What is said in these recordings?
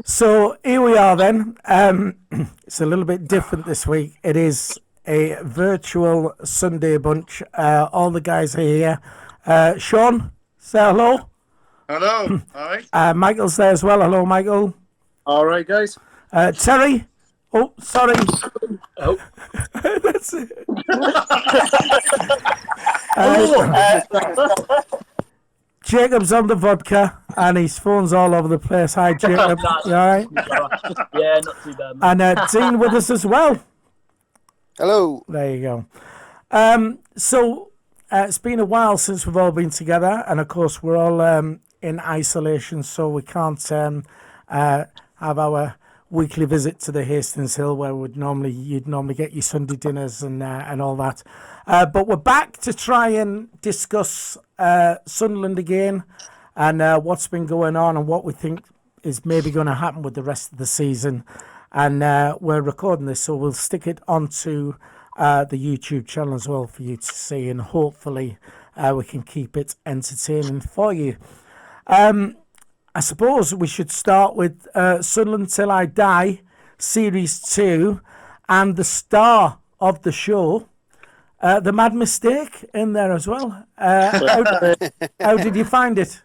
So here we are then. It's a little bit different this week. It is a virtual Sunday bunch. All the guys are here. Sean, say hello. Hello. All right. Michael's there as well. Hello, Michael. All right, guys. Terry. Oh, sorry. Oh. That's it. Jacob's on the vodka and his phone's all over the place. Hi, Jacob. You all right? Yeah, not too bad. And Dean with us as well. Hello. There you go. So it's been a while since we've all been together, and of course we're all in isolation, so we can't have our weekly visit to the Hastings Hill where you'd normally get your Sunday dinners and all that. But we're back to try and discuss Sunderland again and what's been going on and what we think is maybe going to happen with the rest of the season. And we're recording this, so we'll stick it onto the YouTube channel as well for you to see, and hopefully we can keep it entertaining for you. I suppose we should start with Sunderland Till I Die, Series 2, and the star of the show, the Mad Mistake, in there as well. How did you find it?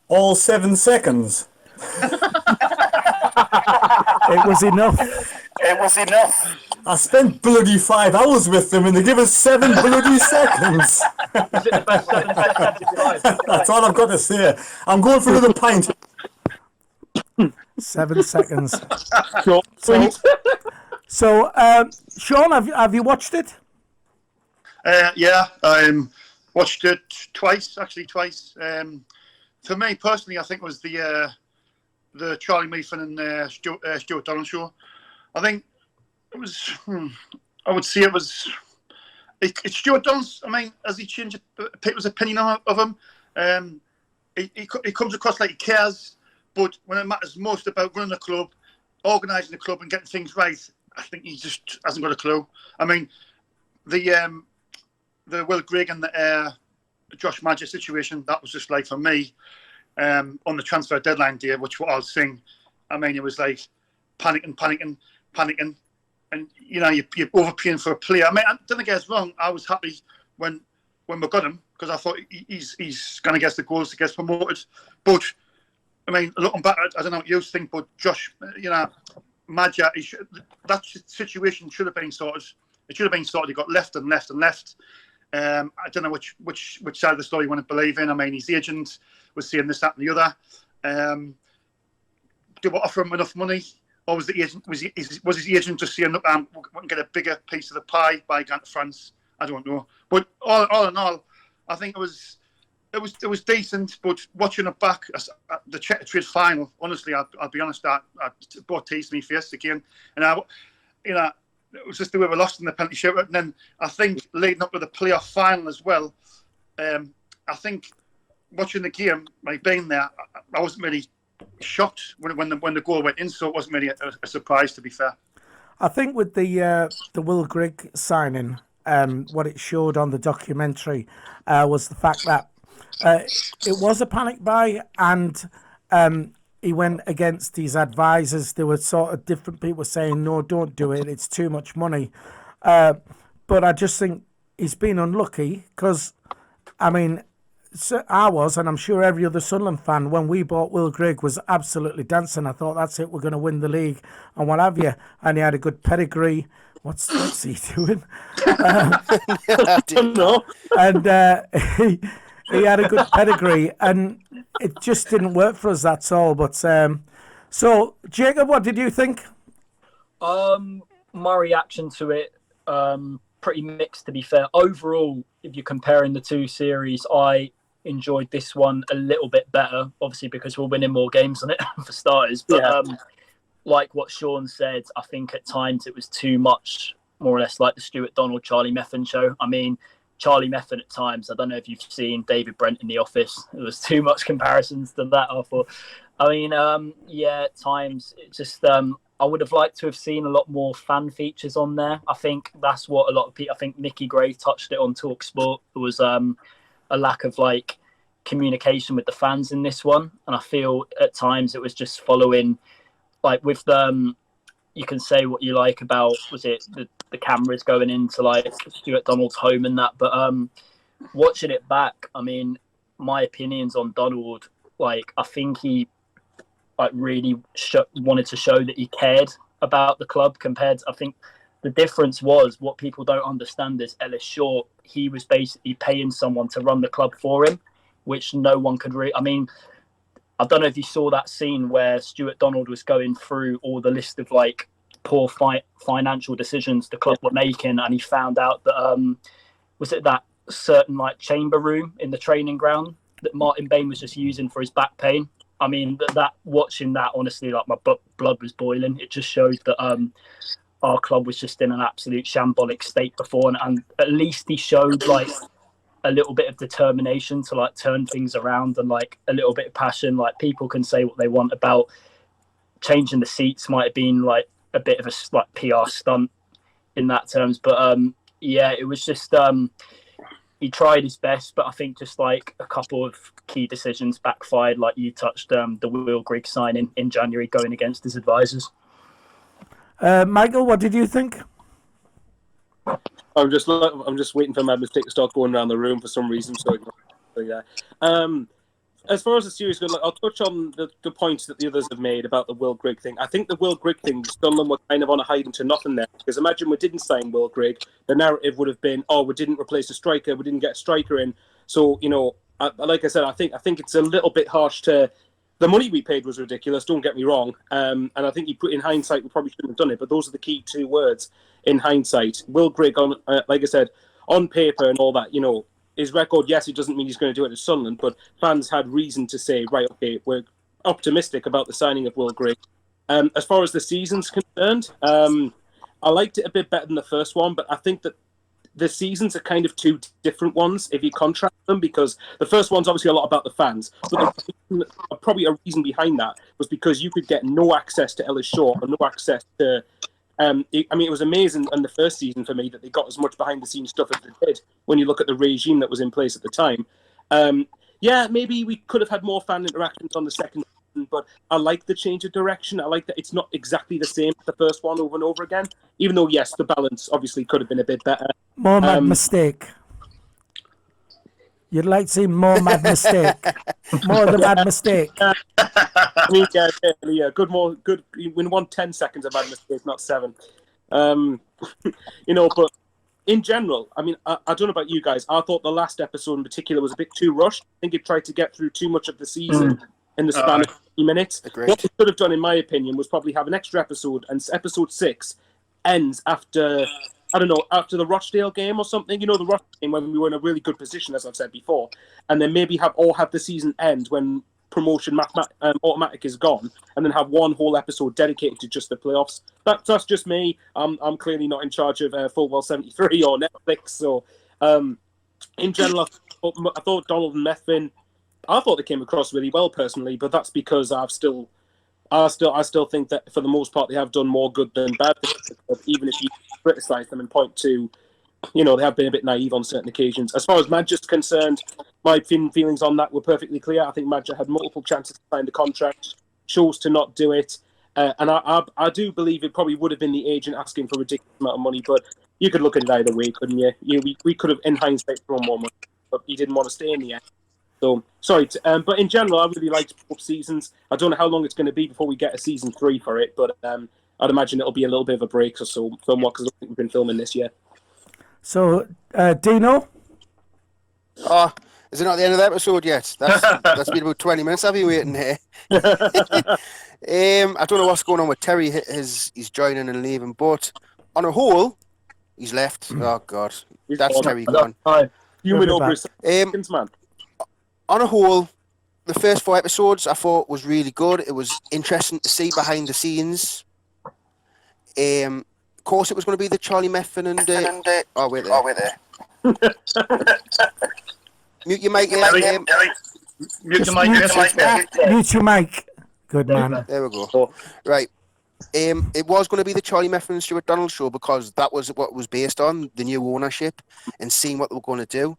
All 7 seconds. It was enough. It was enough. I spent bloody 5 hours with them and they give us 7 bloody seconds. Is it the best 7 seconds of your life? That's all I've got to say. I'm going for another pint. 7 seconds. Short, sweet. So, Sean, have you watched it? Yeah, watched it twice. For me personally, I think it was the Charlie Meafen and Stuart Donald show. I think it was. I would say it was. It's Stuart Donald's. I mean, has he changed people's opinion of him? He comes across like he cares, but when it matters most about running the club, organising the club, and getting things right, I think he just hasn't got a clue. I mean, the Will Grigg and the Josh Maja situation, that was just like, for me, on the transfer deadline day, which what I was saying, I mean, it was like panicking, and you know, you're overpaying for a player. I mean, I don't get us wrong, I was happy when we got him, because I thought he's going to get the goals to get promoted. But I mean, looking back, I don't know what you think, but Josh, you know, Maja, that situation should have been sorted. It should have been sorted. He got left. I don't know which side of the story you want to believe in. I mean, his agent was saying this, that, and the other. Did we offer him enough money, or was the agent was his agent just saying, "Look, we can get a bigger piece of the pie by going to France"? I don't know. But all in all, I think it was decent. But watching it back, the Czech trade final, honestly, I'll be honest, that brought tears to my face again, and it was just the way we lost in the penalty shootout. And then I think leading up to the playoff final as well, I think watching the game, like being there, I wasn't really shocked when the goal went in, so it wasn't really a surprise, to be fair. I think with the Will Grigg signing, what it showed on the documentary was the fact that it was a panic buy, and he went against his advisors. There were sort of different people saying, no, don't do it, it's too much money. But I just think he's been unlucky, because, I mean, I was, and I'm sure every other Sunderland fan, when we bought Will Grigg, was absolutely dancing. I thought, that's it, we're going to win the league and what have you. And he had a good pedigree. What's he doing? I didn't know. And he had a good pedigree, and it just didn't work for us, that's all. But so, Jacob, what did you think? My reaction to it, pretty mixed, to be fair. Overall, if you're comparing the two series, I enjoyed this one a little bit better, obviously because we're winning more games on it for starters. But like what Sean said, I think at times it was too much, more or less like the Stuart Donald, Charlie Meffen show. I mean, Charlie Meffen at times, I don't know if you've seen David Brent in The Office. There was too much comparisons to that. I mean, at times it just, I would have liked to have seen a lot more fan features on there. I think that's what a lot of people, I think Nicky Gray touched it on TalkSport. There was a lack of, like, communication with the fans in this one, and I feel at times it was just following, like with the. You can say what you like about the cameras going into like Stuart Donald's home and that, but watching it back, I mean, my opinions on Donald, like I think he like really wanted to show that he cared about the club. Compared to, I think the difference was, what people don't understand is Ellis Short, he was basically paying someone to run the club for him, which no one could I mean, I don't know if you saw that scene where Stuart Donald was going through all the list of like poor financial decisions the club were making, and he found out that was it that certain like chamber room in the training ground that Martin Bain was just using for his back pain. I mean, that watching that, honestly, like my blood was boiling. It just showed that our club was just in an absolute shambolic state before, and at least he showed like a little bit of determination to like turn things around, and like a little bit of passion. Like, people can say what they want about changing the seats, might have been like a bit of a like PR stunt in that terms, but yeah, it was just he tried his best, but I think just like a couple of key decisions backfired, like you touched, the Will Grigg signing in January going against his advisors. Michael, what did you think? I'm just waiting for my mistake to start going around the room for some reason. So yeah. As far as the series goes, I'll touch on the points that the others have made about the Will Grigg thing. I think the Will Grigg thing, Sunderland were kind of on a hiding to nothing there. Because imagine we didn't sign Will Grigg, the narrative would have been, oh, we didn't replace a striker, we didn't get a striker in. So, you know, like I said, I think it's a little bit harsh to... The money we paid was ridiculous, don't get me wrong. And I think in hindsight, we probably shouldn't have done it. But those are the key two words in hindsight. Will Grigg, like I said, on paper and all that, you know, his record, yes, it doesn't mean he's going to do it at Sunderland, but fans had reason to say, right, okay, we're optimistic about the signing of Will Grigg. As far as the season's concerned, I liked it a bit better than the first one, but I think that the seasons are kind of two different ones if you contrast them, because the first one's obviously a lot about the fans, but probably a reason behind that was because you could get no access to Ellis Shaw and no access to... it was amazing in the first season for me that they got as much behind-the-scenes stuff as they did when you look at the regime that was in place at the time. Yeah, maybe we could have had more fan interactions on the second season, but I like the change of direction. I like that it's not exactly the same as the first one over and over again, even though, yes, the balance obviously could have been a bit better. More mad mistake. You'd like to see more mad mistake. More of the mad mistake. I mean, yeah. Good. We want 10 seconds of mad mistake, not 7. You know, but in general, I mean, I don't know about you guys. I thought the last episode in particular was a bit too rushed. I think it tried to get through too much of the season in the span of 50 minutes. Agreed. What we could have done, in my opinion, was probably have an extra episode, and episode 6 ends after... I don't know, after the Rochdale game or something, you know, the Rochdale game when we were in a really good position, as I've said before, and then maybe have the season end when promotion automatic is gone, and then have one whole episode dedicated to just the playoffs. That's just me. I'm clearly not in charge of Football 73 or Netflix. So, in general, I thought Donald and Methvin, I thought they came across really well personally, but that's because I still think that for the most part they have done more good than bad. Even if you criticise them and point to, you know, they have been a bit naive on certain occasions. As far as Maja's concerned, my feelings on that were perfectly clear. I think Maja had multiple chances to sign the contract, chose to not do it, and I do believe it probably would have been the agent asking for a ridiculous amount of money. But you could look at it either way, couldn't you? We could have, in hindsight, thrown more money, but he didn't want to stay in the end. So, sorry, but in general, I really liked both seasons. I don't know how long it's going to be before we get a season 3 for it, but I'd imagine it'll be a little bit of a break or so from what, because I don't think we've been filming this year. So, Dino? Oh, is it not the end of the episode yet? That's been about 20 minutes. I've been waiting here. I don't know what's going on with Terry. He's joining and leaving, but on a whole, he's left. Oh, God. That's Terry gone. You went over his seconds, man. On a whole, the first 4 episodes I thought was really good. It was interesting to see behind the scenes. Of course, it was going to be the Charlie Methvin and... Oh, wait there. Mute your mic. Mute your mic. Mute your mic. Good man. There we go. Right. It was going to be the Charlie Methvin and Stuart Donald show because that was what it was based on, the new ownership and seeing what they were going to do.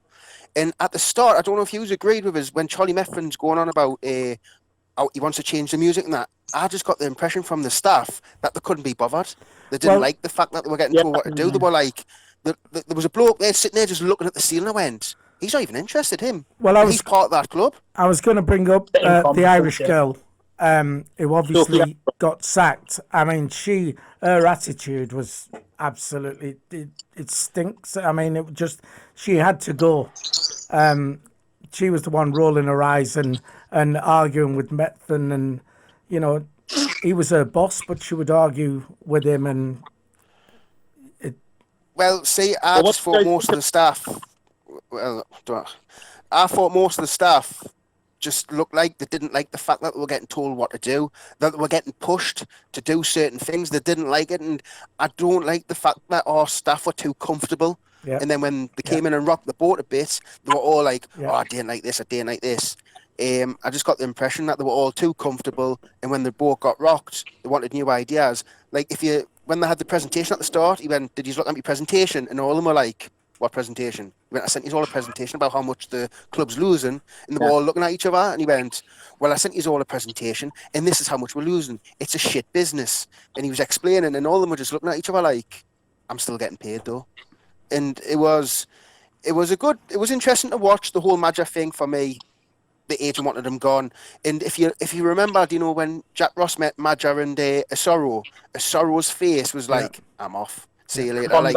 And at the start, I don't know if you agreed with us when Charlie Methven's going on about how he wants to change the music and that. I just got the impression from the staff that they couldn't be bothered. They didn't like the fact that they were getting told what to do. They were like, there was a bloke there sitting there just looking at the ceiling. I went, he's not even interested, him. Well, he's part of that club. I was going to bring up the Irish girl who obviously got sacked. I mean, her attitude was absolutely, it stinks. I mean, she had to go. She was the one rolling her eyes and arguing with Methven, and, you know, he was her boss, but she would argue with him. And well, see, I just thought most of the staff. Well, I thought most of the staff just looked like they didn't like the fact that they were getting told what to do, that they were getting pushed to do certain things. They didn't like it, and I don't like the fact that our staff were too comfortable. Yeah. And then when they came in and rocked the boat a bit, they were all like, oh, I didn't like this, I didn't like this. I just got the impression that they were all too comfortable, and when the boat got rocked, they wanted new ideas. Like, when they had the presentation at the start, he went, did you look at my presentation? And all of them were like, what presentation? He went, I sent you all a presentation about how much the club's losing, and they were all looking at each other, and he went, well, I sent you all a presentation, and this is how much we're losing. It's a shit business. And he was explaining, and all of them were just looking at each other like, I'm still getting paid though. And it was interesting to watch the whole Maja thing. For me, the agent wanted him gone. And if you remember, do you know when Jack Ross met Maja and Asoro's face was like, I'm off. See you later. Like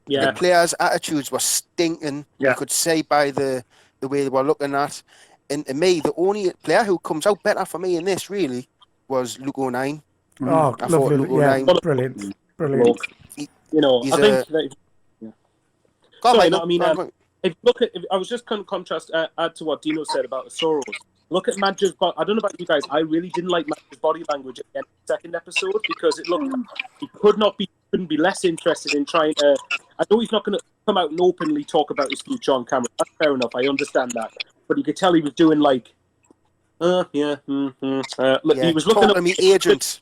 the players' attitudes were stinking. You could say by the way they were looking at. And to me, the only player who comes out better for me in this really was Luke O'Nien. Oh, lovely. Yeah, brilliant. I think that. If look at, I was just going to add to what Dino said about the Soros. Look at Maja's body. I don't know about you guys. I really didn't like Maja's body language at the end of the second episode, because it looked like he couldn't be less interested in trying to. I know he's not going to come out and openly talk about his future on camera. That's fair enough. I understand that, but you could tell he was doing like, he was looking at me, agent.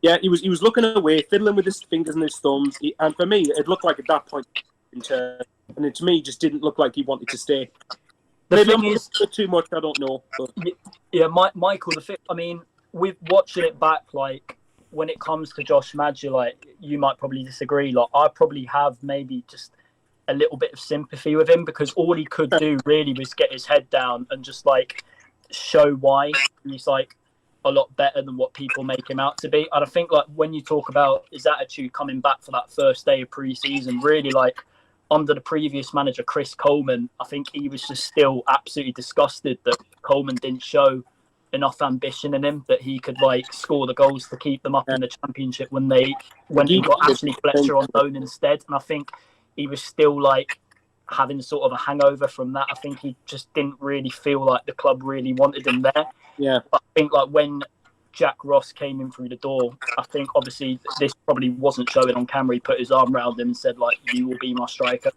Yeah, he was looking away, fiddling with his fingers and his thumbs. And for me, it looked like at that point. And it, to me, just didn't look like he wanted to stay. Maybe thing is too much. I don't know. But. Yeah, Michael. I mean, with watching it back, like when it comes to Josh Maja, like you might probably disagree. Like I probably have maybe just a little bit of sympathy with him, because all he could do really was get his head down and just like show why he's like a lot better than what people make him out to be. And I think like when you talk about his attitude coming back for that first day of pre-season, really like. Under the previous manager, Chris Coleman, I think he was just still absolutely disgusted that Coleman didn't show enough ambition in him, that he could like score the goals to keep them up in the Championship when he got Ashley Fletcher on loan instead. And I think he was still like having sort of a hangover from that. I think he just didn't really feel like the club really wanted him there. Yeah. But I think like when Jack Ross came in through the door, I think obviously this probably wasn't showing on camera. He put his arm around him and said like, you will be my striker,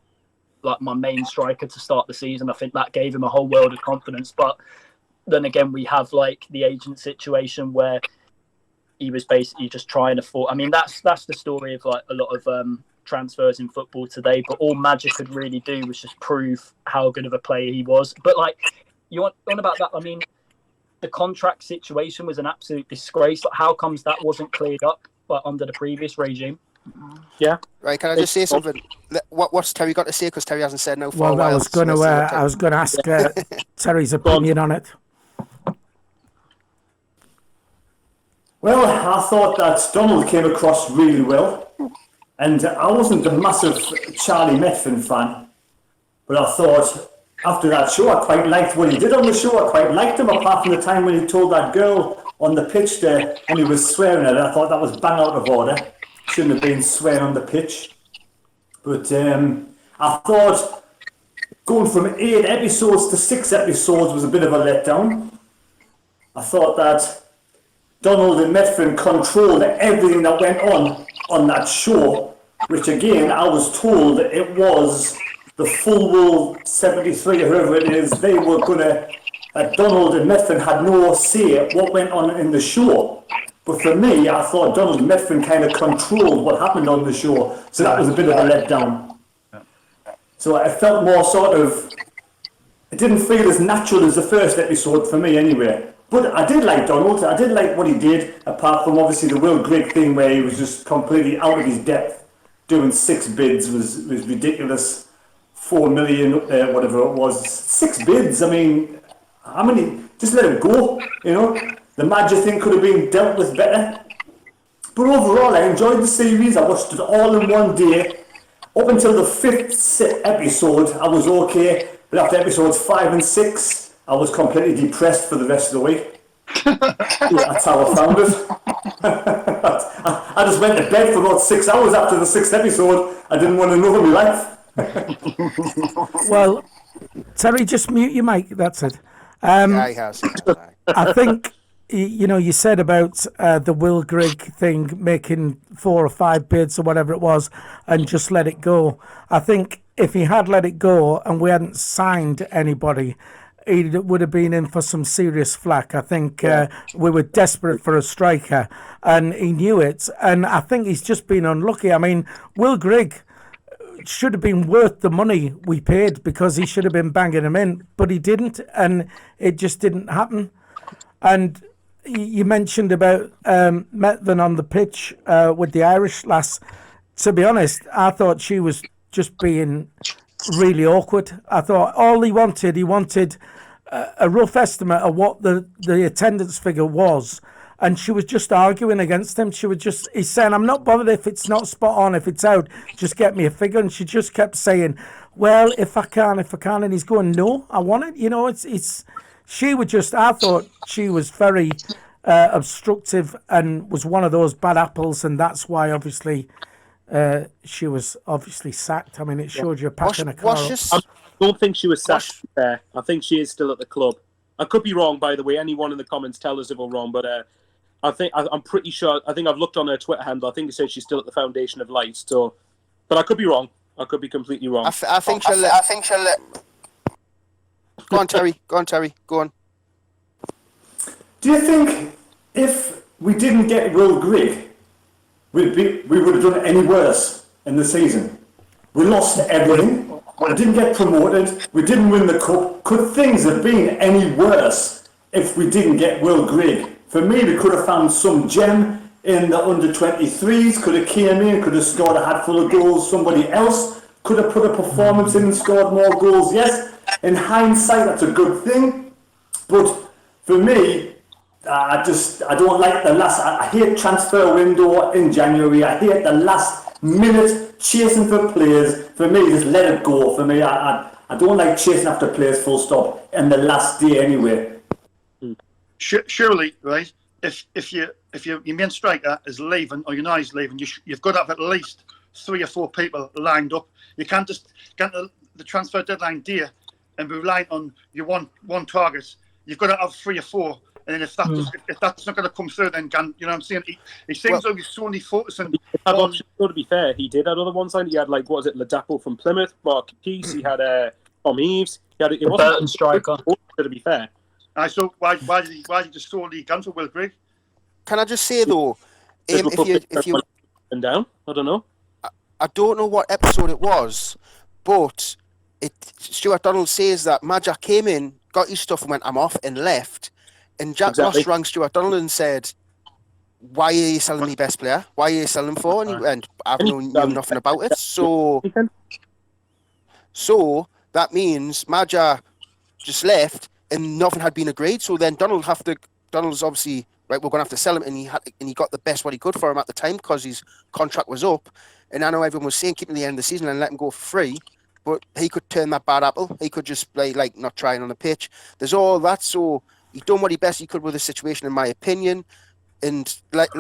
like my main striker to start the season. I think that gave him a whole world of confidence. But then again, we have like the agent situation where he was basically just trying to I mean, that's the story of like a lot of transfers in football today. But all Maja could really do was just prove how good of a player he was. But like, you want about that? I mean, the contract situation was an absolute disgrace. Like, how comes that wasn't cleared up under the previous regime? Yeah. Right. Can I just say something? What's Terry got to say? Because Terry hasn't said no for a while. I was going to ask Terry's opinion on it. Well, I thought that Donald came across really well, and I wasn't a massive Charlie Methven fan, but I thought. After that show, I quite liked what he did on the show. I quite liked him, apart from the time when he told that girl on the pitch there and he was swearing at her. I thought that was bang out of order. Shouldn't have been swearing on the pitch. But I thought going from 8 episodes to 6 episodes was a bit of a letdown. I thought that Donald and Methven controlled everything that went on that show, which again, I was told it was the full World 73 or whoever it is. They were going to, Donald and Methven had no say what went on in the show. But for me, I thought Donald Methven kind of controlled what happened on the show. So that was a bit of a letdown. So it felt more sort of, it didn't feel as natural as the first episode for me anyway. But I did like Donald. I did like what he did, apart from obviously the Will Grigg thing where he was just completely out of his depth. Doing 6 bids was ridiculous. 4 million, whatever it was. 6 bids, I mean, how many? Just let him go, you know. The Maja thing could have been dealt with better. But overall, I enjoyed the series. I watched it all in one day. Up until the 5th episode, I was okay. But after episodes 5 and 6, I was completely depressed for the rest of the week. That's how I found it. I just went to bed for about 6 hours after the 6th episode. I didn't want to know my life. Well, Terry, just mute your mic. That's it. Yeah, he has. I think, you know, you said about the Will Grigg thing, making 4 or 5 bids or whatever it was, and just let it go. I think if he had let it go and we hadn't signed anybody, he would have been in for some serious flack. I think we were desperate for a striker, and he knew it. And I think he's just been unlucky. I mean, Will Grigg should have been worth the money we paid, because he should have been banging him in, but he didn't, and it just didn't happen. And you mentioned about Methven on the pitch with the Irish lass. To be honest, I thought she was just being really awkward. I thought all he wanted a rough estimate of what the attendance figure was, and she was just arguing against him. He's saying, I'm not bothered if it's not spot on, if it's out, just get me a figure. And she just kept saying, well, if I can, and he's going, no, I want it. You know, I thought she was very obstructive and was one of those bad apples, and that's why obviously she was obviously sacked. I mean, it showed you packing a car up. I don't think she was sacked there. I think she is still at the club. I could be wrong, by the way. Anyone in the comments tell us if we're wrong, but I'm pretty sure. I think I've looked on her Twitter handle. I think it says she's still at the Foundation of Light. So, but I could be wrong. I could be completely wrong. I think she'll let. Go on, Terry. Go on. Do you think if we didn't get Will Grigg, we would have done any worse in the season? We lost everything. We didn't get promoted. We didn't win the cup. Could things have been any worse if we didn't get Will Grigg? For me, we could have found some gem in the under-23s, could have came in, could have scored a handful of goals. Somebody else could have put a performance in and scored more goals. Yes, in hindsight, that's a good thing. But for me, I don't like I hate transfer window in January. I hate the last minute chasing for players. For me, just let it go. For me, I don't like chasing after players full stop in the last day anyway. Surely, right? If your main striker is leaving, or you know he's leaving, you've got to have at least 3 or 4 people lined up. You can't just get the transfer deadline day and be relying on your one target. You've got to have 3 or 4. And if that's not going to come through, then you know what I'm saying? He seems like he's solely focusing on... To be fair, he did have other ones signed. He had, like, what was it, Ladapo from Plymouth, Mark Keys, he had Tom Eaves, it wasn't Burton striker. To be fair. So why did he just solely cancel Will Grigg? Can I just say though, if you and down, I don't know. I don't know what episode it was, but Stuart Donald says that Maja came in, got his stuff and went, I'm off, and left. And Jack Ross rang Stuart Donald and said, why are you selling me best player? Why are you selling him for? And he went, I've known nothing about it. So that means Maja just left and nothing had been agreed. So then Donald's obviously, right, we're going to have to sell him. And he got the best what he could for him at the time because his contract was up. And I know everyone was saying keep him at the end of the season and let him go for free. But he could turn that bad apple. He could just like not trying on the pitch. There's all that. So he done what he best he could with the situation, in my opinion. And like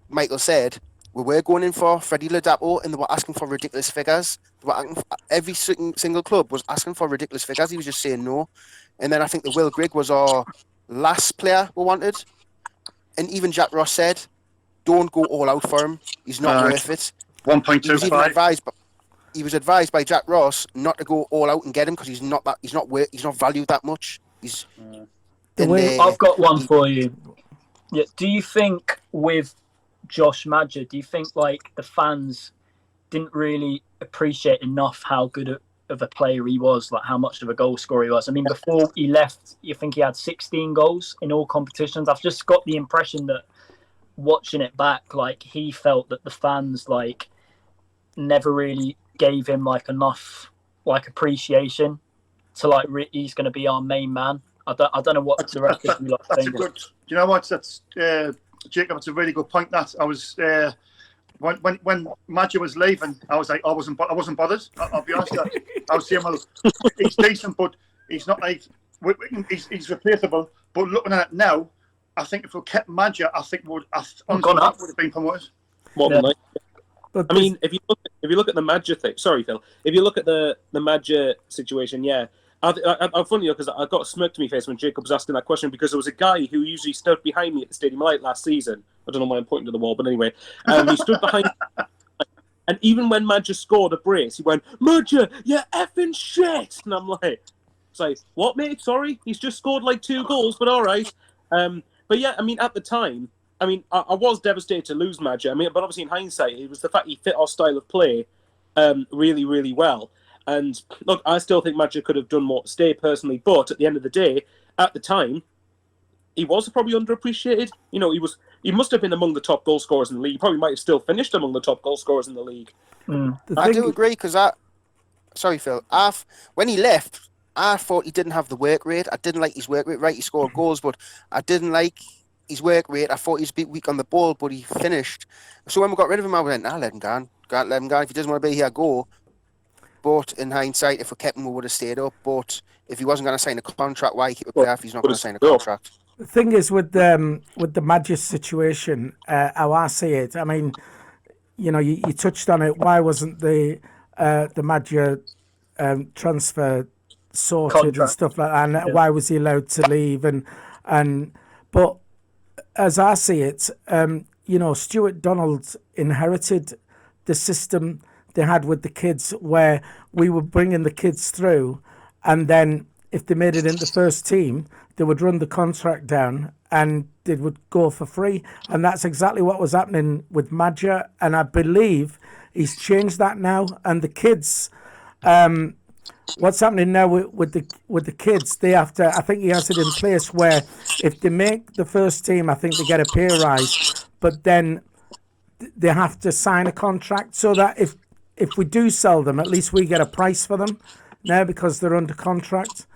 Michael said, we were going in for Freddie Ladapo, and they were asking for ridiculous figures. Every single club was asking for ridiculous figures. He was just saying no. And then I think the Will Grigg was our last player we wanted. And even Jack Ross said, don't go all out for him. He's not worth it. 1.25. He was advised by Jack Ross not to go all out and get him because he's not valued that much. I've got one for you. Yeah. Do you think with Josh Maja, do you think like the fans didn't really appreciate enough how good of a player he was, like how much of a goal scorer he was. I mean, before he left, you think he had 16 goals in all competitions. I've just got the impression that watching it back, like he felt that the fans like never really gave him like enough like appreciation to like he's going to be our main man. I don't know what the rest of you like that's think. a good. You know what? That's Jacob. It's a really good point. That I was when Maja was leaving, I was like, I wasn't bothered. I'll be honest. I was saying, well, he's decent, but he's not like he's replaceable. But looking at it now, I think if we kept Maja, I think would have been promoted. More than likely. But I mean, if you look at the Maja thing, sorry, Phil. If you look at the Maja situation, yeah, I'm funny because I got a smirk to my face when Jacob was asking that question because there was a guy who usually stood behind me at the Stadium Light last season. I don't know why I'm pointing to the wall, but anyway, he stood behind me. And even when Maja scored a brace, he went, "Maja, you effing shit!" And I'm like, it's like, what, mate? Sorry, he's just scored like 2 goals, but all right. But yeah, I mean, at the time, I mean, I was devastated to lose Maja. I mean, but obviously in hindsight, it was the fact he fit our style of play really, really well. And look, I still think Maja could have done more to stay personally. But at the end of the day, at the time, he was probably underappreciated. You know, he must have been among the top goal scorers in the league. He probably might have still finished among the top goal scorers in the league. I do agree because sorry, Phil. When he left, I thought he didn't have the work rate. I didn't like his work rate. Right, he scored goals, but I didn't like his work rate. I thought he was a bit weak on the ball, but he finished. So when we got rid of him, I went, let him go. Can't let him go. If he doesn't want to be here, go. But in hindsight, if we kept him, we would have stayed up. But if he wasn't going to sign a contract, why keep a player if he's not going to sign a contract? the thing is with the Maja situation, how I see it, I mean, you know, you touched on it. Why wasn't the Maja transfer sorted Contract. and stuff like that? And why was he allowed to leave? But as I see it, you know, Stuart Donald inherited the system they had with the kids, where we were bringing the kids through, and then if they made it in the first team, they would run the contract down and they would go for free. And that's exactly what was happening with Maja. And I believe he's changed that now. And the kids, what's happening now with the kids, they have to, I think he has it in place where if they make the first team, I think they get a pay rise, but then they have to sign a contract so that if we do sell them, at least we get a price for them now because they're under contract.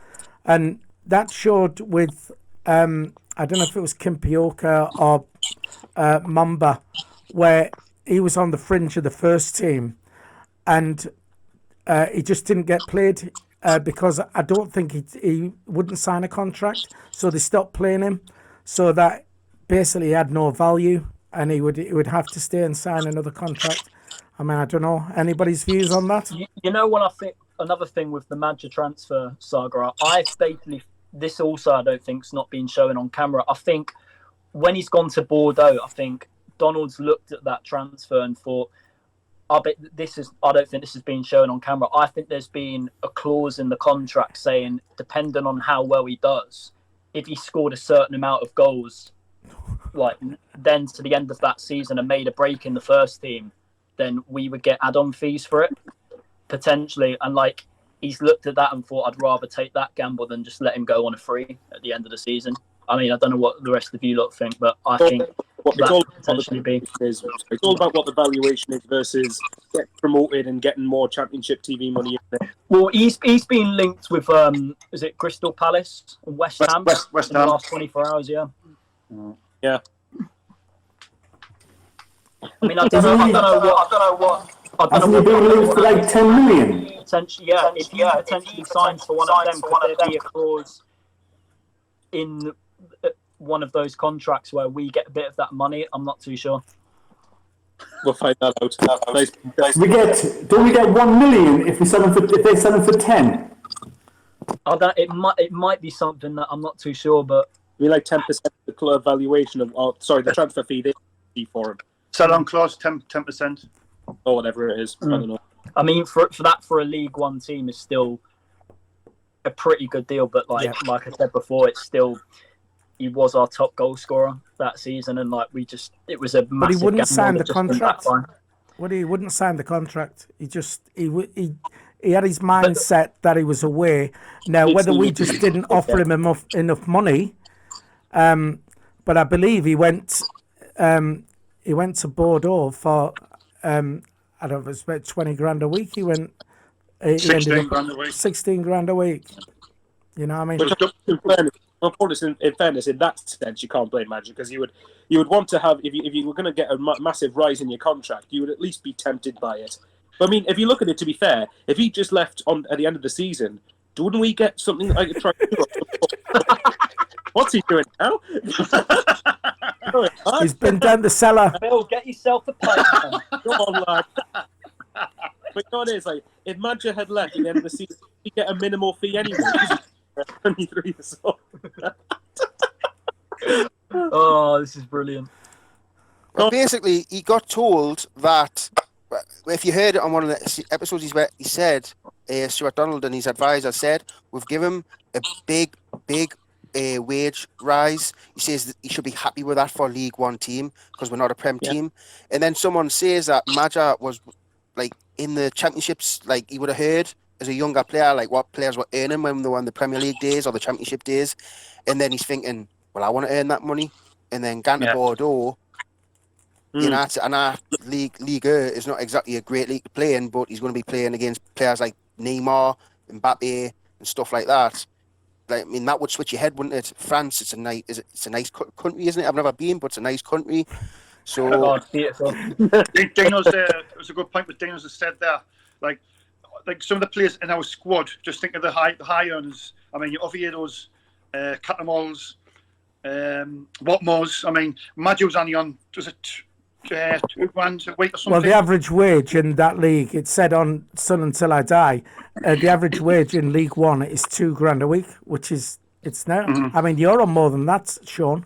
And that showed with, I don't know if it was Kimpioka or Mamba, where he was on the fringe of the first team and he just didn't get played because I don't think he wouldn't sign a contract. So they stopped playing him so that basically he had no value and he would have to stay and sign another contract. I mean, I don't know. Anybody's views on that? You know what I think? Another thing with the Maja transfer saga, I don't think it's not been shown on camera. I think when he's gone to Bordeaux, I think Donald's looked at that transfer and thought, I don't think this has been shown on camera. I think there's been a clause in the contract saying, depending on how well he does, if he scored a certain amount of goals, like then to the end of that season and made a break in the first team, then we would get add-on fees for it, potentially. And like, he's looked at that and thought, I'd rather take that gamble than just let him go on a free at the end of the season. I mean, I don't know what the rest of you lot think, but I think that could potentially be. It's all about what the valuation is versus get promoted and getting more Championship TV money in there. Well, he's been linked with, is it Crystal Palace and West Ham West in the Ham. last 24 hours, yeah. Yeah. Hasn't he been linked for like 10 million? Potentially, yeah. If he potentially signs for one of them, could there be a clause in one of those contracts where we get a bit of that money? I'm not too sure. We'll find that out. Don't we get 1 million if they sell them for 10? It might be something that I'm not too sure, but We like 10% of the club valuation of, the transfer fee they pay for him. Sell-on clause, 10%. Or whatever it is. I don't know. I mean, for a League One team is still a pretty good deal. But like I said before, it's still, he was our top goal scorer that season, and like it was a massive. But he wouldn't sign the gamble that just went contract. that far. He wouldn't sign the contract. he had his mindset that he was away. Now, whether we just didn't offer him enough money, but I believe he went to Bordeaux for I don't know, it was about 20 grand a week. He went 16 grand a week. 16 grand a week. You know what I mean? Which, in fairness, in that sense, you can't blame Maja, because you would want to have, if you were going to get a massive rise in your contract, you would at least be tempted by it. But I mean, if you look at it, to be fair, if he just left at the end of the season, wouldn't we get something like a try? What's he doing now? He's been down the cellar. Bill, get yourself a pipe. Come on, lad. But you know what it is, like, if Maja had left at the end of the season, he'd get a minimal fee anyway. 23 years old. Oh, this is brilliant. Well, basically, he got told that, if you heard it on one of the episodes, he said, Stuart Donald and his advisor said, we've given him a big wage rise. He says that he should be happy with that for a League One team, because we're not a Prem team. And then someone says that Maja was, like, in the championships, like, he would have heard as a younger player, like, what players were earning when they were on the Premier League days or the Championship days. And then he's thinking, well, I want to earn that money. And then going to Bordeaux, you know, and our Ligue 1 is not exactly a great league to play in, but he's going to be playing against players like Neymar, Mbappe, and stuff like that. Like, I mean, that would switch your head, wouldn't it? France, it's a nice country, isn't it? I've never been, but it's a nice country. So, Oh, it's beautiful. Dino's it was a good point what Dino's has said there. Like some of the players in our squad, just think of the high earners. I mean, your Oviedos, Catamols, Watmores. I mean, Maja was only on, was it 2 grand a week or something? Well, the average wage in that league, it said on Sunderland Till I Die, the average wage in League One is 2 grand a week, which is, it's now. I mean, you're on more than that, Sean.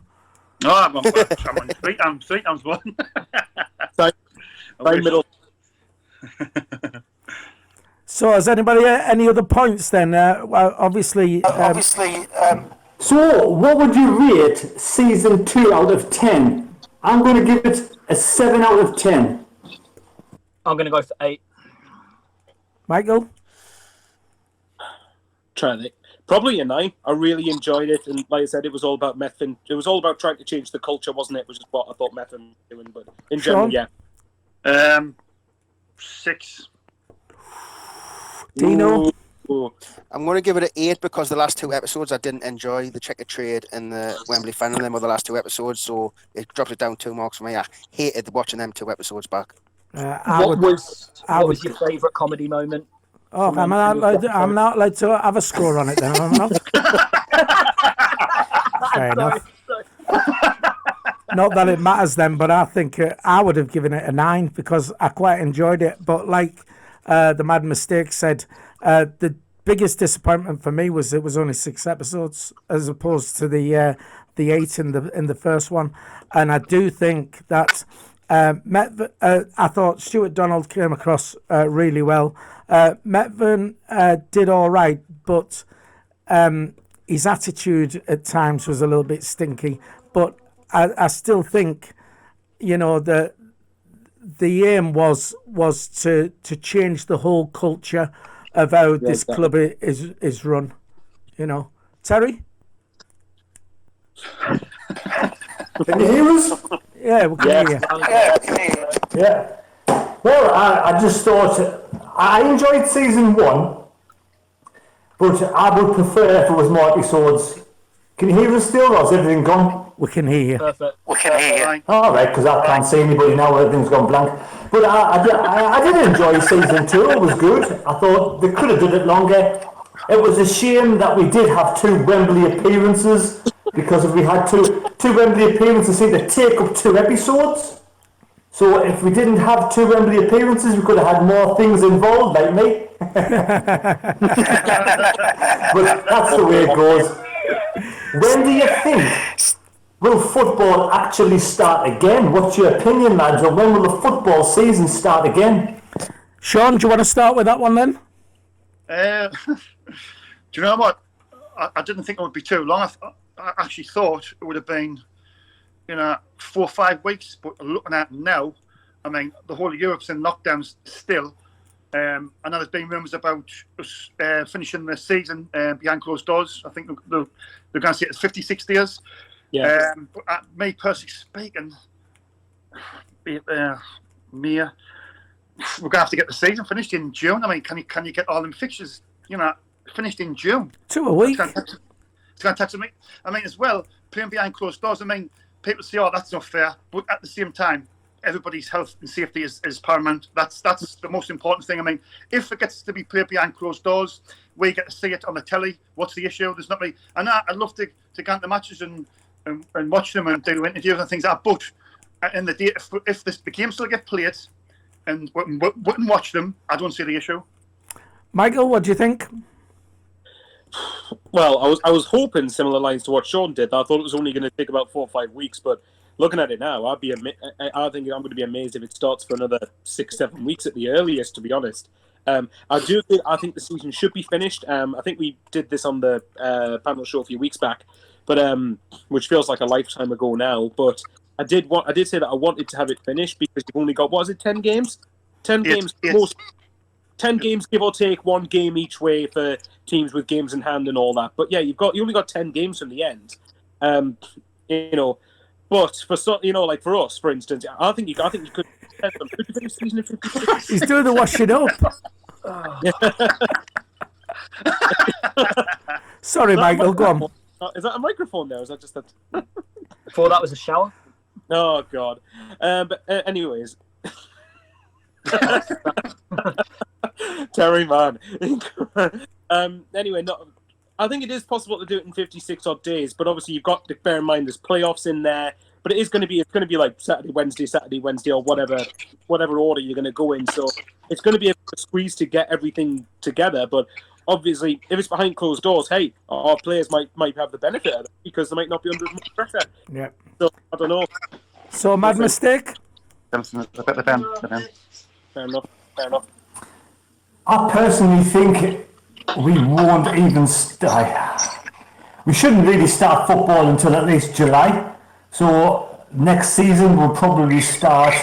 No, I'm on 3 times more. Right middle. So, has anybody any other points then? Well, obviously. So, what would you rate season 2 out of 10? I'm going to give it a 7 out of 10. I'm going to go for 8. Michael? Try it. Probably a 9. I really enjoyed it, and like I said, it was all about Methven. It was all about trying to change the culture, wasn't it? Which is what I thought Methven was doing. But in general, yeah. 6. Dino? Ooh. I'm going to give it an 8 because the last 2 episodes I didn't enjoy. The Checker Trade and the Wembley final, them were the last 2 episodes, so it dropped it down 2 marks for me. I hated watching them 2 episodes back. What was your favourite comedy moment? Oh, I'm not allowed to have a score on it then, am I not? Fair enough. Not that it matters then, but I think I would have given it a 9 because I quite enjoyed it. But like the Mad Mistake said, the biggest disappointment for me was it was only 6 episodes as opposed to the 8 in the first one. And I do think that I thought Stuart Donald came across really well. Methven did all right, but his attitude at times was a little bit stinky. But I still think, you know, the aim was to change the whole culture of how this club is run. You know, Terry. Can you hear us? Yeah, we can hear you. Yeah. Well, I just thought I enjoyed season 1, but I would prefer if it was more episodes. Can you hear us still, or is everything gone? We can hear you. Perfect. All right, because I can't see anybody now. Everything's gone blank. But I did enjoy season 2. It was good. I thought they could have done it longer. It was a shame that we did have 2 Wembley appearances, because if we had two Wembley appearances, it would take up 2 episodes. So if we didn't have 2 Wembley appearances, we could have had more things involved, like me. But that's the way it goes. When do you think will football actually start again? What's your opinion, lads? Or when will the football season start again? Sean, do you want to start with that one then? Do you know what? I didn't think it would be too long. I actually thought it would have been, 4 or 5 weeks. But looking at now, I mean, the whole of Europe's in lockdowns still. I know there's been rumours about us finishing the season behind closed doors. I think they're going to say it's 56 days. Yeah. But me personally speaking, Mia, we're going to have to get the season finished in June. I mean, can you get all them fixtures, finished in June? 2 a week. It's going to touch me. I mean, as well, playing behind closed doors. I mean, people say, "Oh, that's not fair," but at the same time, everybody's health and safety is paramount. That's the most important thing. I mean, if it gets to be played behind closed doors, we get to see it on the telly. What's the issue? There's not really. And I'd love to go into matches and watch them and do interviews and things like that. But in the day, if the games still get played and wouldn't watch them, I don't see the issue. Michael, what do you think? Well, I was hoping similar lines to what Sean did. I thought it was only going to take about 4 or 5 weeks, but looking at it now, I think I'm going to be amazed if it starts for another 6-7 weeks at the earliest. To be honest, I think the season should be finished. I think we did this on the panel show a few weeks back, but which feels like a lifetime ago now. But I did say that I wanted to have it finished because you've only got 10 games, 10 games most. 10 games, give or take, 1 game each way for teams with games in hand and all that. But yeah, you only got 10 games from the end. But for like for us, for instance, I think you could finish season in 56. He's doing the washing up. Sorry, Michael, go on. Is that a microphone there? Or is that just a... Before that was a shower. Oh God. But anyways. Terry, man. Anyway, I think it is possible to do it in 56 odd days, but obviously you've got to bear in mind there's playoffs in there. But it's going to be like Saturday, Wednesday, or whatever order you're going to go in. So it's going to be a squeeze to get everything together. But obviously, if it's behind closed doors, hey, our players might have the benefit of it because they might not be under as much pressure. Yeah. So I don't know. So a mad mistake. Fair enough. I personally think we won't even we shouldn't really start football until at least July. So next season will probably start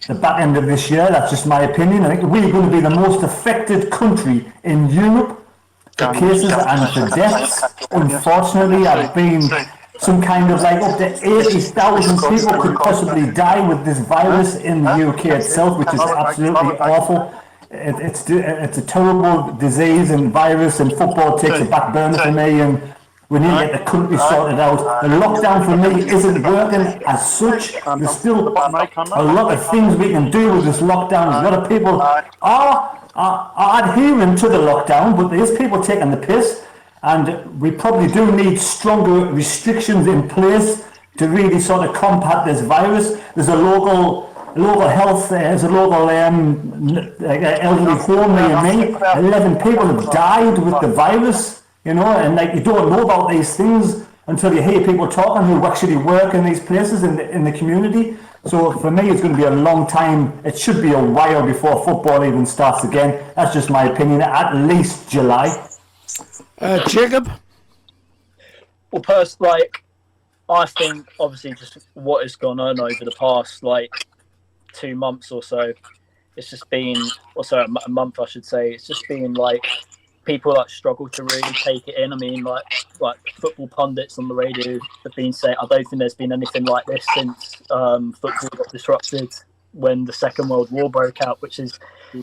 the back end of this year. That's just my opinion. I think we're going to be the most affected country in Europe for cases and for deaths. Unfortunately, I've been some kind of like up to 80,000 people could possibly die with this virus in the UK itself, which is absolutely awful. It's a terrible disease and virus, and football takes a back burner for me, and we need to get the country sorted out. The lockdown for me isn't working as such. There's still a lot of things we can do with this lockdown. A lot of people are adhering to the lockdown, but there's people taking the piss, and we probably do need stronger restrictions in place to really sort of combat this virus. There's a local health, there's a local elderly home near me. 11 people have died with the virus, and like you don't know about these things until you hear people talking who actually work in these places in the community. So for me, it's going to be a long time. It should be a while before football even starts again. That's just my opinion. At least July. Jacob? Well, I think obviously just what has gone on over the past 2 months or so, it's just been, a month I should say, it's just been people struggle to really take it in. I mean, like football pundits on the radio have been saying, I don't think there's been anything like this since football got disrupted when the Second World War broke out, which is,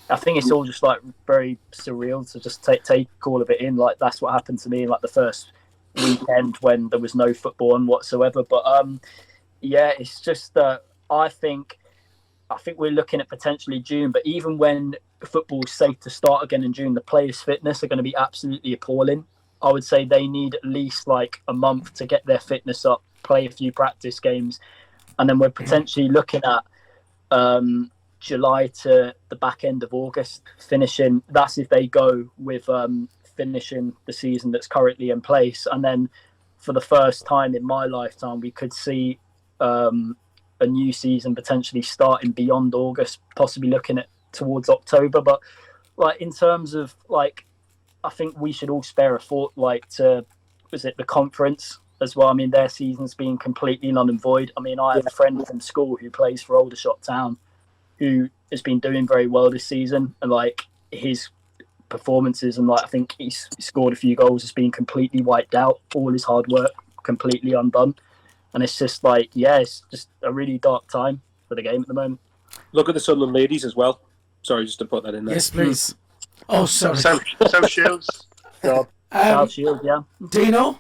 I think it's all just very surreal to just take all of it in. That's what happened to me in the first weekend when there was no football on whatsoever. But yeah, it's just that I think we're looking at potentially June, but even when football's safe to start again in June, the players' fitness are going to be absolutely appalling. I would say they need at least a month to get their fitness up, play a few practice games, and then we're potentially looking at July to the back end of August finishing. That's if they go with finishing the season that's currently in place, and then for the first time in my lifetime, we could see a new season potentially starting beyond August, possibly looking at towards October. But in terms of I think we should all spare a thought to the conference as well. I mean, their season's been completely null and void. I mean, I have a friend from school who plays for Aldershot Town who has been doing very well this season, and his performances, and like I think he's scored a few goals, has been completely wiped out. All his hard work completely undone, and it's just like, yeah, it's just a really dark time for the game at the moment. Look at the Sunderland ladies as well. Sorry, just to put that in there. Yes, please. Oh, sorry. South Shields. South Shield, yeah. Dino?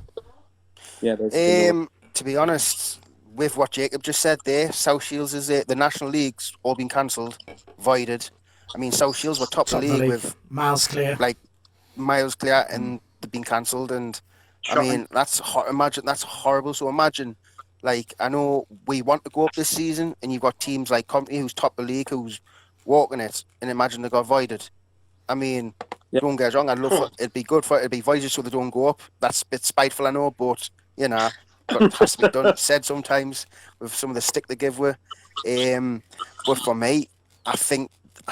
Yeah. To be honest, with what Jacob just said there, South Shields is the National League's all been cancelled, voided. I mean, South Shields were top of the league with miles clear, and they've been cancelled. And shocking. I mean, that's horrible. So imagine, like, I know we want to go up this season, and you've got teams like Company who's top of the league who's walking it, and imagine they got voided. I mean, don't get us wrong. I'd love for it'd be good for it to be voided so they don't go up. That's a bit spiteful, I know, but you know, it has to be done. Said sometimes with some of the stick they give with. But for me, I think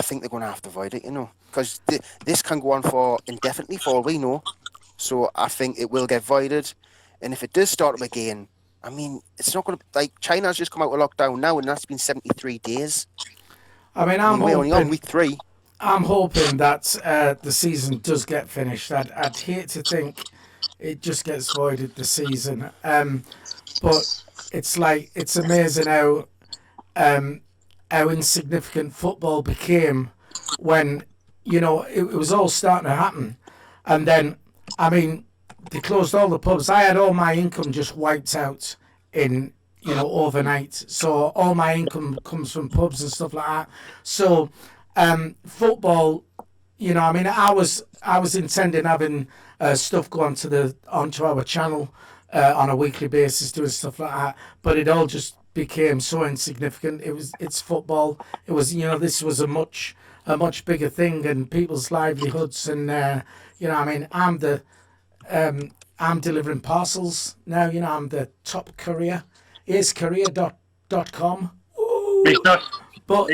they're going to have to void it, you know, because this can go on for indefinitely for all we know. So I think it will get voided, and if it does start up again, I mean, it's not going to, like, China's just come out of lockdown now, and that's been 73 days. I mean, we're only on week 3. I'm hoping that the season does get finished. I'd hate to think it just gets voided the season. But it's like, it's amazing how insignificant football became when, you know, it was all starting to happen. And then, I mean, they closed all the pubs. I had all my income just wiped out in, you know, overnight. So all my income comes from pubs and stuff like that. So football, you know, I mean, I was intending having stuff go onto our channel on a weekly basis, doing stuff like that, but it all just became so insignificant. It's football. It was, you know, this was a much bigger thing, and people's livelihoods, and you know, I mean, I'm delivering parcels now. You know, I'm the top courier. Here's courier.com. But